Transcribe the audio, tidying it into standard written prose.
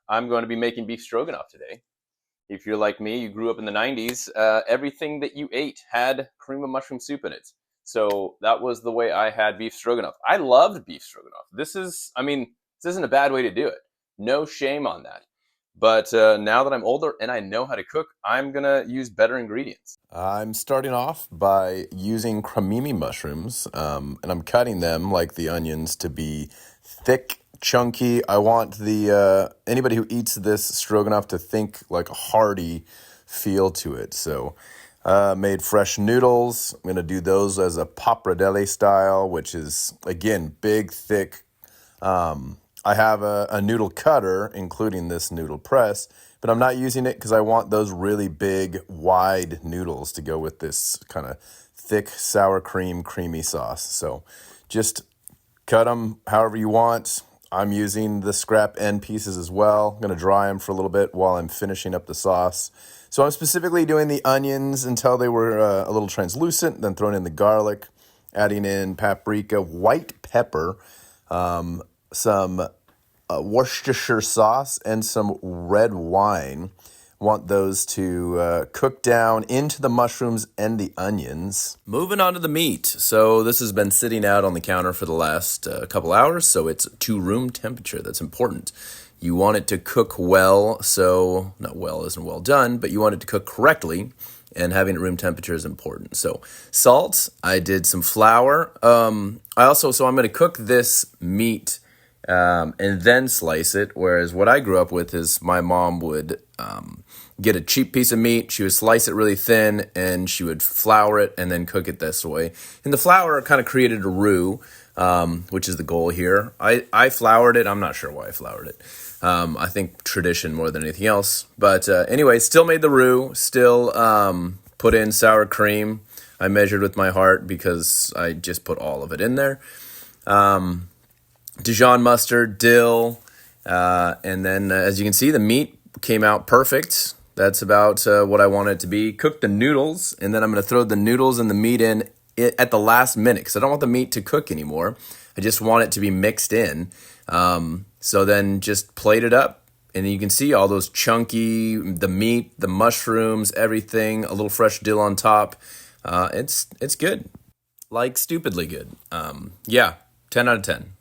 I'm going to be making beef stroganoff today. If you're like me, you grew up in the 90s, everything that you ate had cream of mushroom soup in it. So that was the way I had beef stroganoff. I loved beef stroganoff. This isn't a bad way to do it. No shame on that. But now that I'm older and I know how to cook, I'm going to use better ingredients. I'm starting off by using cremini mushrooms, and I'm cutting them like the onions to be thick, chunky. I want the anybody who eats this stroganoff to think like a hearty feel to it. So, made fresh noodles. I'm gonna do those as a pappardelle style, which is again big, thick. I have a noodle cutter, including this noodle press, but I'm not using it because I want those really big, wide noodles to go with this kind of thick sour cream, creamy sauce. So just cut them however you want. I'm using the scrap end pieces as well. I'm going to dry them for a little bit while I'm finishing up the sauce. So I'm specifically doing the onions until they were a little translucent, then throwing in the garlic, adding in paprika, white pepper, some Worcestershire sauce, and some red wine. Want those to cook down into the mushrooms and the onions. Moving on to the meat. So this has been sitting out on the counter for the last couple hours, so it's to room temperature. That's important. You want it to cook well, so not well isn't well done, but you want it to cook correctly, and having it room temperature is important. So salt, I did some flour. So I'm going to cook this meat and then slice it. Whereas what I grew up with is my mom would get a cheap piece of meat, she would slice it really thin, and she would flour it and then cook it this way. And the flour kind of created a roux, which is the goal here. I floured it. I'm not sure why I floured it. I think tradition more than anything else. But anyway, still made the roux, still put in sour cream. I measured with my heart because I just put all of it in there. Dijon mustard, dill, and then as you can see, the meat came out perfect. That's about what I want it to be. Cook the noodles, and then I'm going to throw the noodles and the meat in at the last minute because I don't want the meat to cook anymore. I just want it to be mixed in. So then just plate it up, and you can see all those chunky, the meat, the mushrooms, everything, a little fresh dill on top. It's good, like stupidly good. Yeah, 10 out of 10.